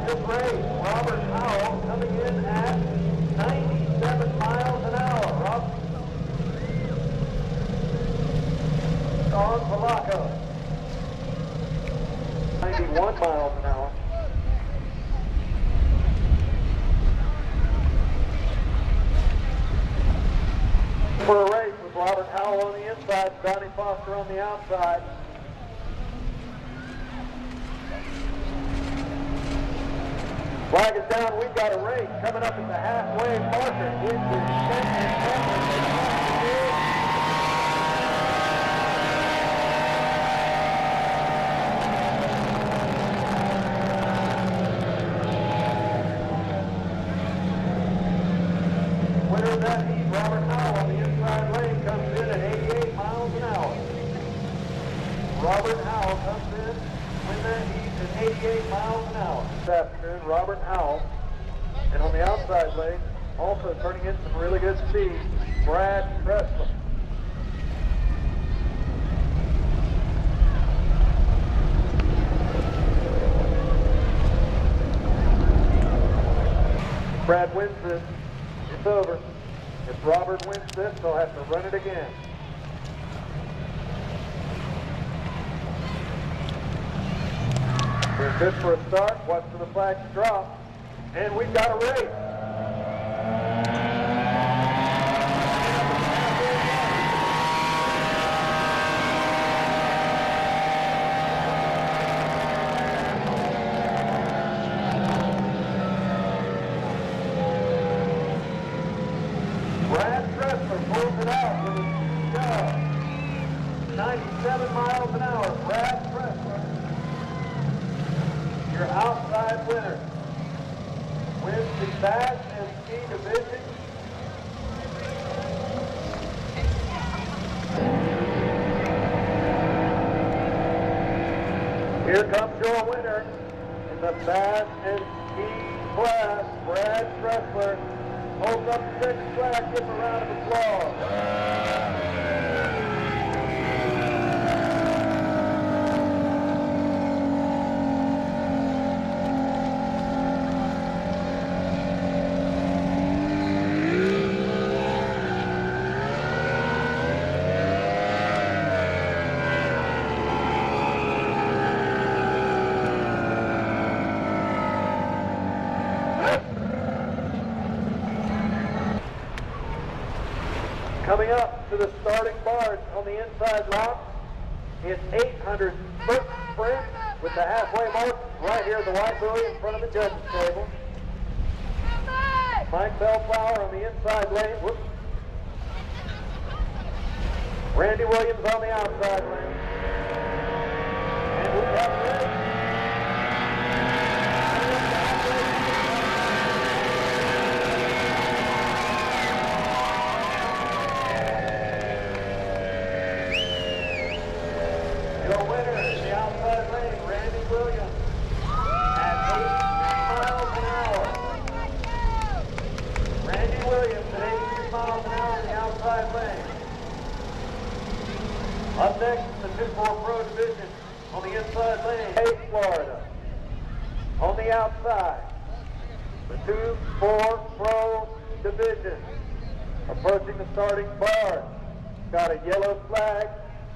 this race, Robert Howell coming in at 97 miles an hour. Rob on Tholocco. 91 miles an hour. For a race with Robert Howell on the inside, Donnie Foster on the outside. Flag is down, we've got a race coming up at the halfway marker. It is winner of that heat, Robert Howell on the inside lane, comes in at 88 miles an hour. Robert Howell comes in, win that heat at 88 miles an hour. This afternoon, Robert Howell, and on the outside lane, also turning in some really good speed, Brad Tressler. Brad wins this, it's over. If Robert wins this, they'll have to run it again. We're good for a start. Watch for the flag to drop. And we've got a race. Brad Tressler pulls it out with a shove. 97 miles an hour. Brad Tressler, your outside winner, wins the Bass and Ski Division. Here comes your winner in the Bass and Ski class, Brad Tressler. Holds up the second flag, give him a round of applause. Coming up to the starting bars on the inside lock, it's 800-foot sprint with the halfway mark right here at the white buoy in front of the judges' table. Mike Bellflower on the inside lane. Whoops. Randy Williams on the outside lane. And we have a race. Your winner is the outside lane, Randy Williams, at 83 miles an hour. Randy Williams at 83 miles an hour in the outside lane. Up next, the 2-4 Pro Division on the inside lane, Lake Florida. On the outside, the 2-4 Pro Division. Approaching the starting bar. Got a yellow flag.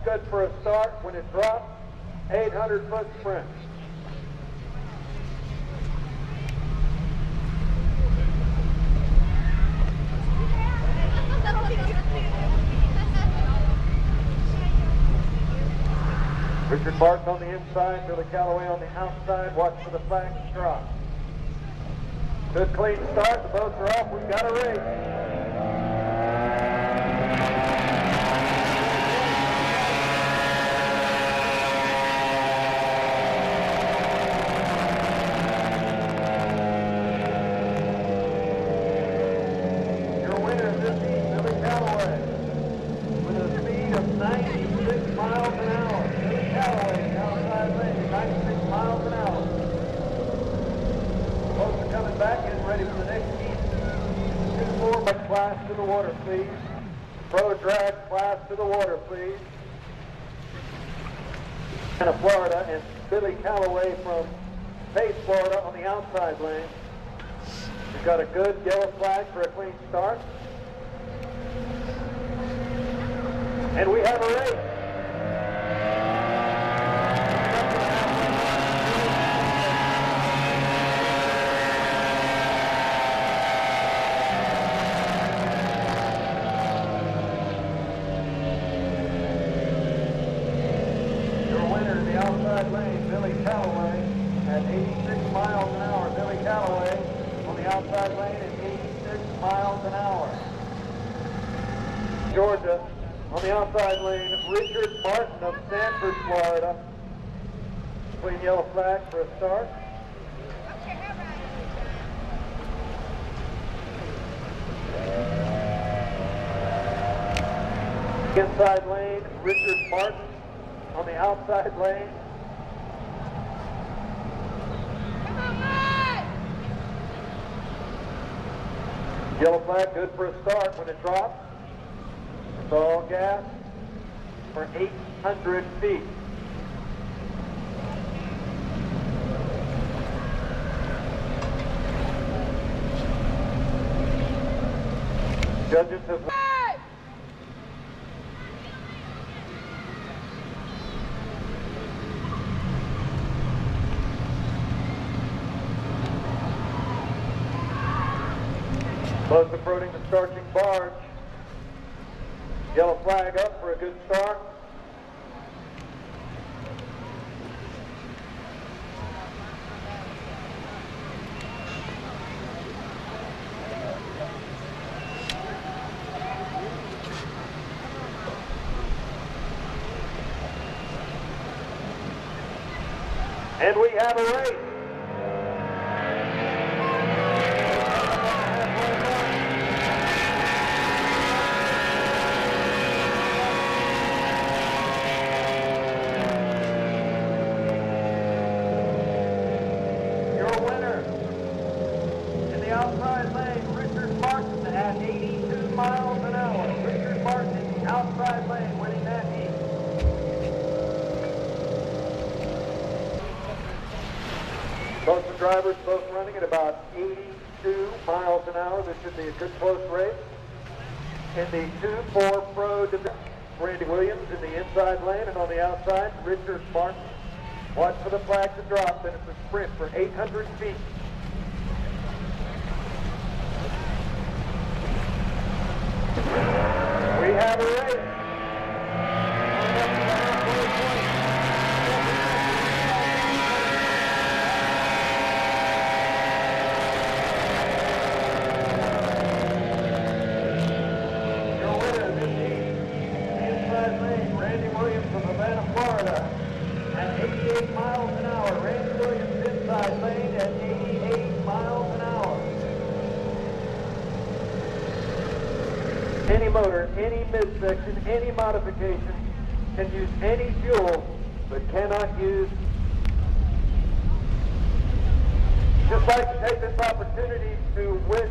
Good for a start. When it drops, 800-foot sprint. Richard Barton on the inside, Billy Calloway on the outside. Watch for the flag to drop. Good clean start. The boats are off. We've got a race. Class to the water, please. Pro drag class to the water, please. And Florida, and Billy Calloway from Pace, Florida on the outside lane. We've got a good yellow flag for a clean start. And we have a race. Your winner in the outside lane, Billy Calloway, at 86 miles an hour. Billy Calloway on the outside lane at 86 miles an hour. Georgia, on the outside lane, Richard Martin of Sanford, Florida. Clean yellow flag for a start. Inside lane, Richard Martin on the outside lane. Yellow flag, good for a start when it drops. It's all gas for 800 feet. Judges have... Close approaching the starting barge. Yellow flag up for a good start. And we have a race. Outside lane, Richard Martin at 82 miles an hour. Richard Martin in the outside lane winning that heat. Both the drivers both running at about 82 miles an hour. This should be a good close race. In the 2-4 Pro division, Randy Williams in the inside lane, and on the outside, Richard Martin. Watch for the flag to drop, and it's a sprint for 800 feet. We have a race. Your winner this heat, inside lane, Randy Williams from Havana, Florida, at 88 miles an hour. Randy Williams inside lane at 88 miles an hour. Any motor, any midsection, any modification can use any fuel, but cannot use. Just like to take this opportunity to wish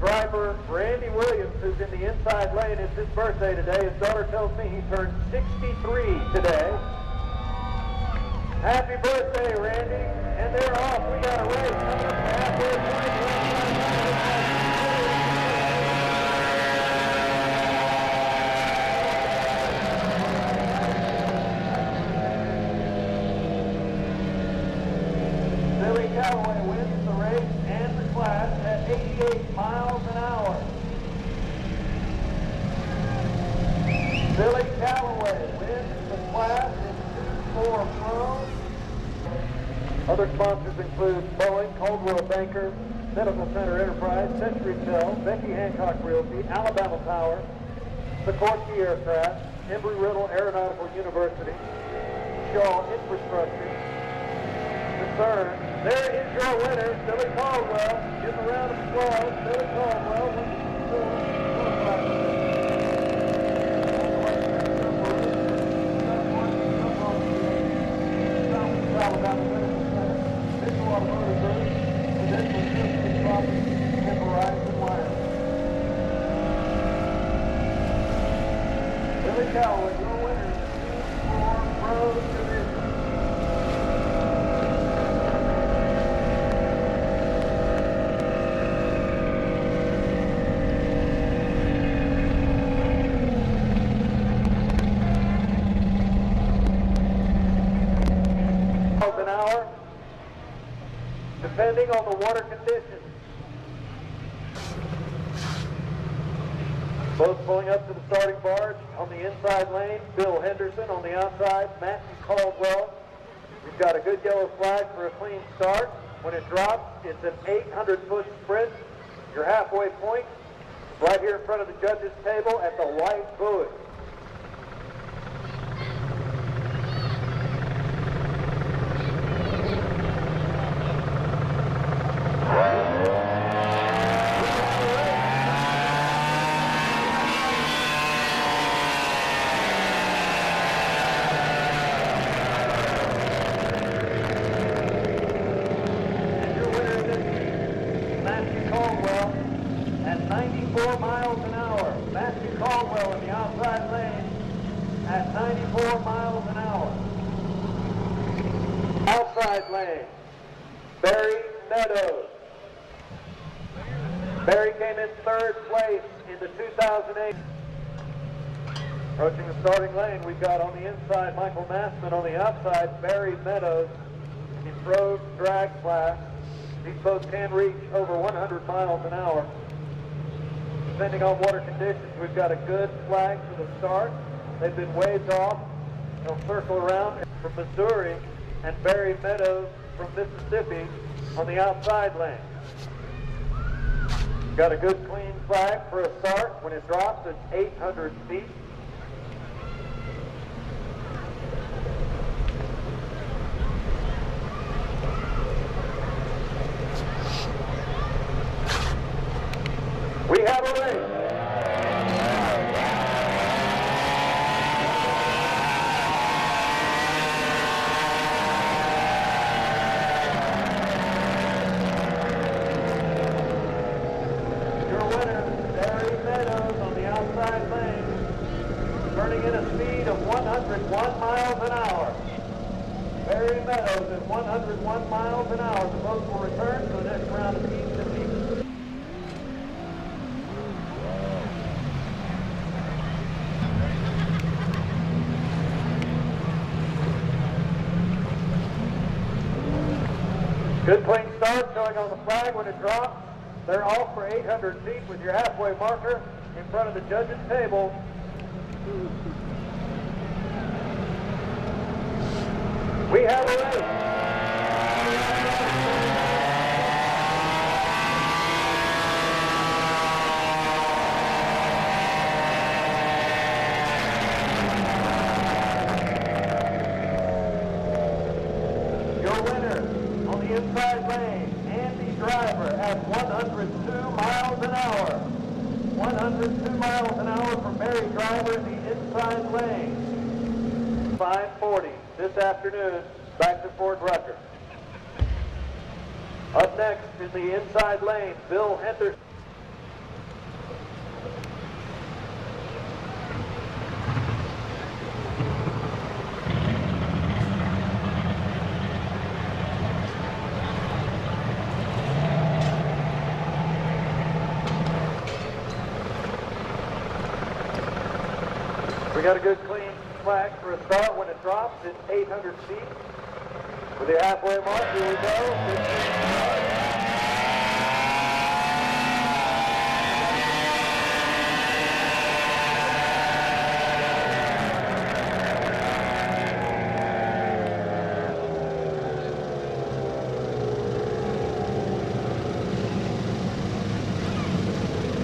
driver Randy Williams, who's in the inside lane, it's his birthday today. His daughter tells me he turned 63 today. Happy birthday, Randy. And they're off. We got a race coming up to the halfway point. Calloway wins the race and the class at 88 miles an hour. Billy Calloway wins the class in 2-4 Pro. Other sponsors include Boeing, Coldwell Banker, Medical Center Enterprise, Century Cell, Becky Hancock Realty, Alabama Power, Sikorsky Aircraft, Embry-Riddle Aeronautical University, Shaw Infrastructure, CERN. There is your winner, Billy Caldwell. Give him a round of applause. Billy Caldwell wins Billy Calloway, your winner for Pro Division. depending on the water conditions. Both pulling up to the starting barge. On the inside lane, Bill Henderson. On the outside, Matthew Caldwell. We've got a good yellow flag for a clean start. When it drops, it's an 800-foot sprint. Your halfway point, right here in front of the judges' table at the white buoy. At 94 miles an hour. Matthew Caldwell in the outside lane at 94 miles an hour. Outside lane, Barry Meadows. Barry came in third place in the 2008. Approaching the starting lane, we've got on the inside Michael Massman, on the outside Barry Meadows in pro drag class. These boats can reach over 100 miles an hour. Depending on water conditions, we've got a good flag for the start. They've been waved off. They'll circle around from Missouri, and Barry Meadows from Mississippi on the outside lane. Got a good clean flag for a start. When it drops, it's 800 feet. We have a race. Your winner, Barry Meadows on the outside lane, turning in a speed of 101 miles an hour. Barry Meadows at 101 miles an hour. The boats will return to the next round of heats and heats. Good clean start showing on the flag. When it drops, they're off for 800 feet with your halfway marker in front of the judges' table. We have a race. Inside lane, Andy Driver at 102 miles an hour. 102 miles an hour for Barry Driver in the inside lane. 5:40 this afternoon, back to Fort Rucker. Up next in the inside lane, Bill Henderson. We got a good clean flag for a start. When it drops, it's 800 feet. With the halfway mark, here we go.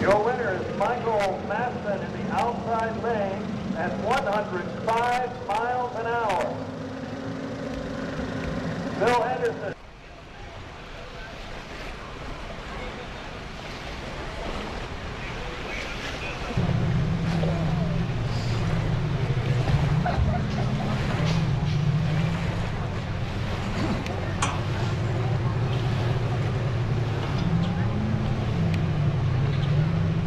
Your winner is Michael Maston in the outside lane at 105 miles an hour. Bill Henderson.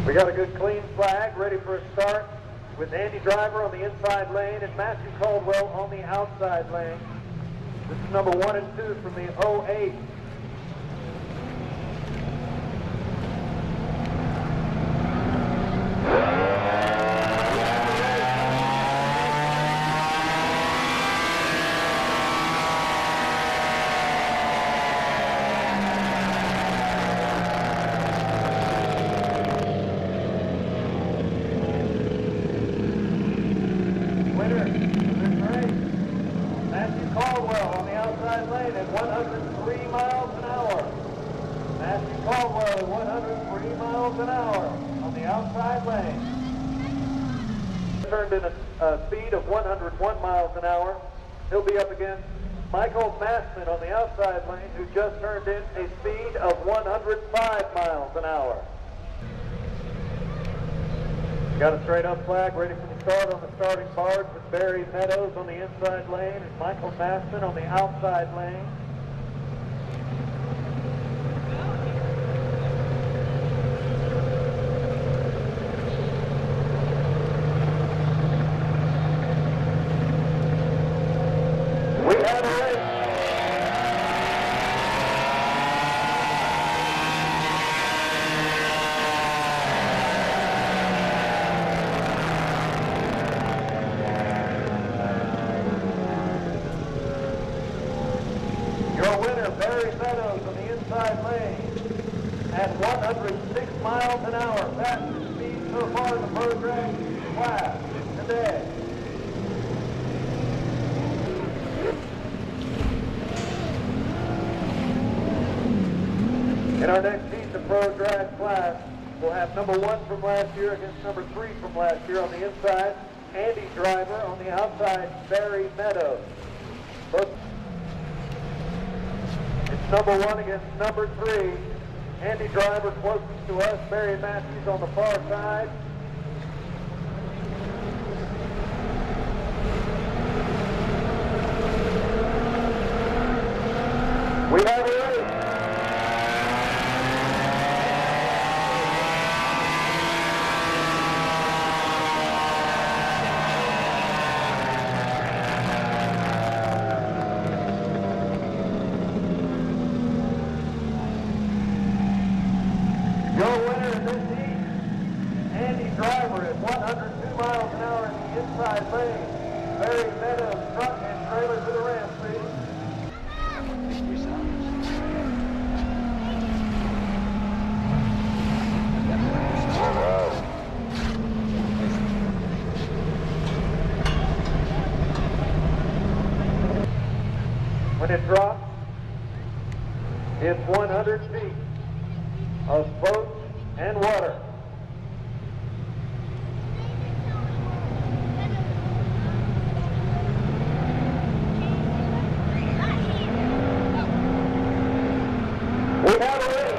We got a good clean flag ready for a start with Andy Driver on the inside lane and Matthew Caldwell on the outside lane. This is number 1 and 2 from the 08. at 103 miles an hour on the outside lane. Turned in a speed of 101 miles an hour. He'll be up against Michael Massman on the outside lane, who just turned in a speed of 105 miles an hour. Got a straight up flag ready for the start on the starting bars with Barry Meadows on the inside lane and Michael Massman on the outside lane. Your winner, Barry Meadows on the inside lane at 106 miles an hour. Fastest speed so far in the pro drag class today. In our next heat, the pro drag class, we'll have number 1 from last year against number 3 from last year on the inside. Andy Driver on the outside, Barry Meadows. Both number 1 against number 3. Andy Driver closest to us, Barry Matthews on the far side. We have a race. Your winner in this heat, Andy Driver at 102 miles an hour in the inside lane. Barry Meadows, truck and trailer to the ramp, please. When it drops, it's 100 feet of boats and water. We have a race.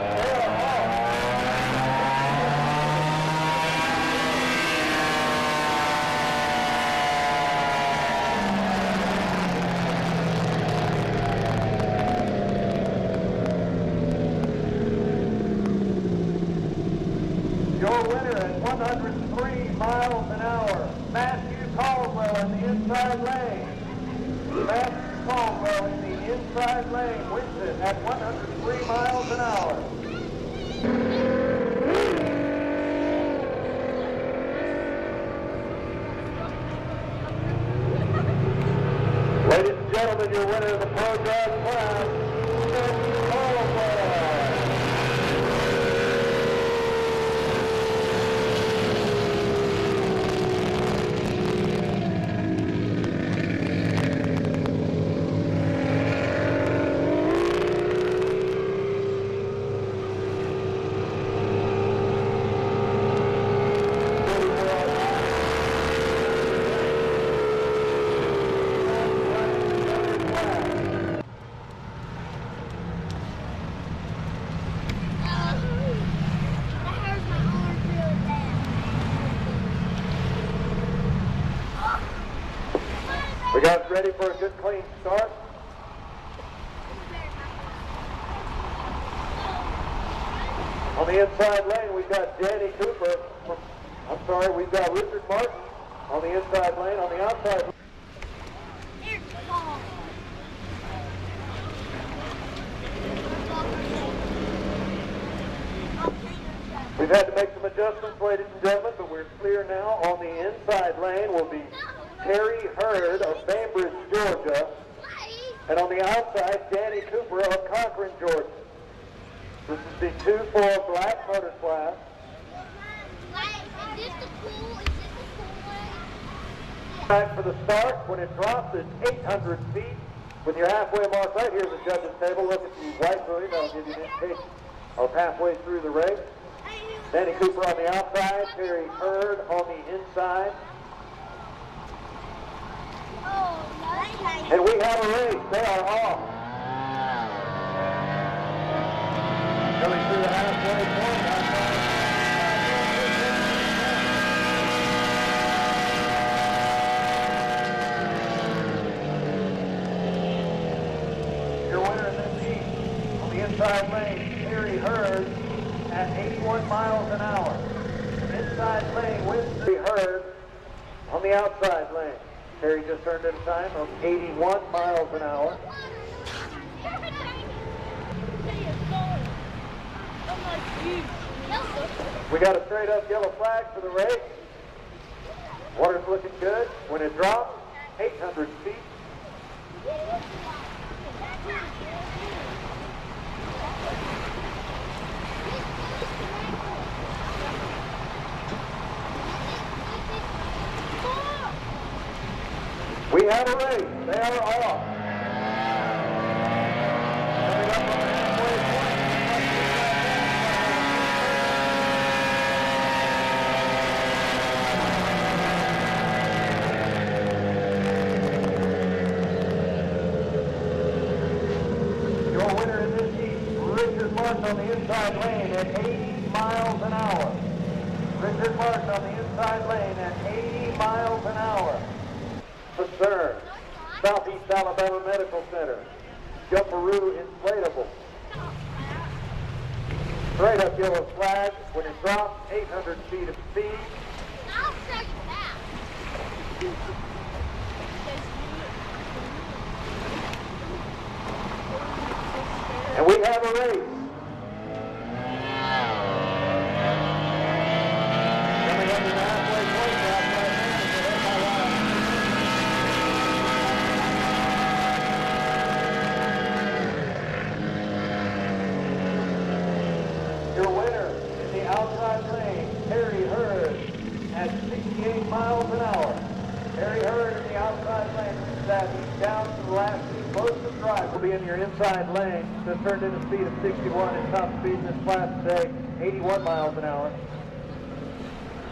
Your winner at 103 miles an hour, Matthew Caldwell in the inside lane. Matthew Caldwell in the inside lane wins it at 103 miles an hour. Ladies and gentlemen, your winner of the pro drag class, Matthew Caldwell. We got ready for a good clean start. On the inside lane, we've got Danny Cooper. We've got Richard Martin on the inside lane. On the outside lane. We've had to make some adjustments, ladies and gentlemen, but we're clear now. On the inside lane will be Terry Hurd of Bainbridge, Georgia. And on the outside, Danny Cooper of Cochran, Georgia. This is the 2-4 black motor class. Is this the pool? Time for the start. When it drops, it's 800 feet. When you're halfway mark right here at the judges' table, look at the white buoy. That'll give you an indication are halfway through the race. Danny Cooper on the outside, Terry Hurd on the inside. And we have a race. They are off. Coming through the halfway point. Your winner in this heat on the inside lane, Terry Hurd at 81 miles an hour. Inside lane wins Terry Hurd on the outside lane. Terry just turned in a time of 81 miles an hour. We got a straight up yellow flag for the race. Water's looking good. When it drops, 800 feet. We have a race. They are off. Coming up on the halfway point. Your winner in this heat, Richard Martin on the inside lane at 80 miles an hour. Richard Martin on the inside lane at 80 miles an hour. Concern, Southeast Alabama Medical Center, Jumperoo Inflatable. Straight up yellow flag. When it drops, 800 feet of speed. I'll show you that. And we have a race. Coming up to the halfway point now. Your winner in the outside lane, Terry Hurd at 68 miles an hour. Terry Hurd in the outside lane. That he's down to the last seat. Most of the drive will be in your inside lane. Just turned in a speed of 61 and top speed in this class today, 81 miles an hour.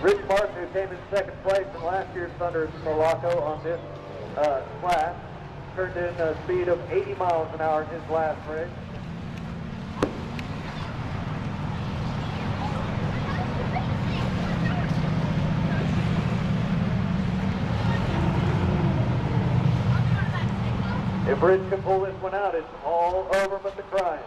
Rich Martin, who came in second place in last year's Thunder Tholocco on this class, turned in a speed of 80 miles an hour in his last race. If Rich can pull this one out, it's all over but the crying.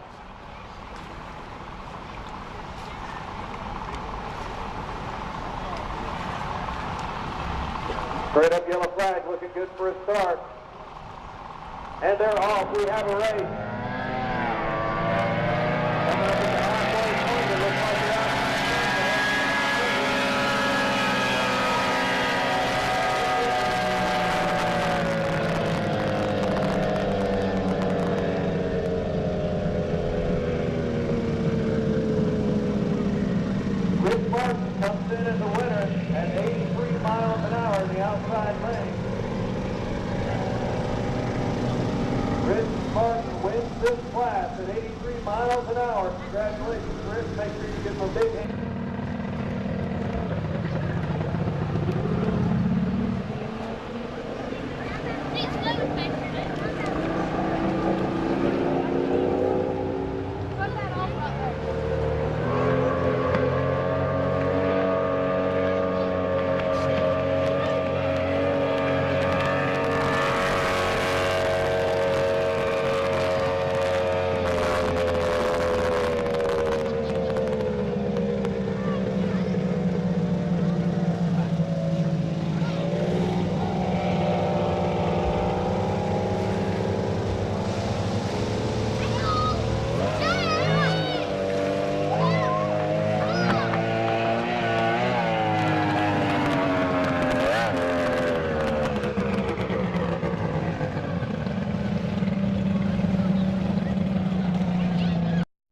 Straight up yellow flag, looking good for a start. And they're off. We have a race. Coming up at the halfway point, it looks like they're out. Rich Martin comes in as a winner at 83 miles an hour in the outside lane. Rich Martin wins this class at 83 miles an hour. Congratulations, Rich. Make sure you give him a big hand.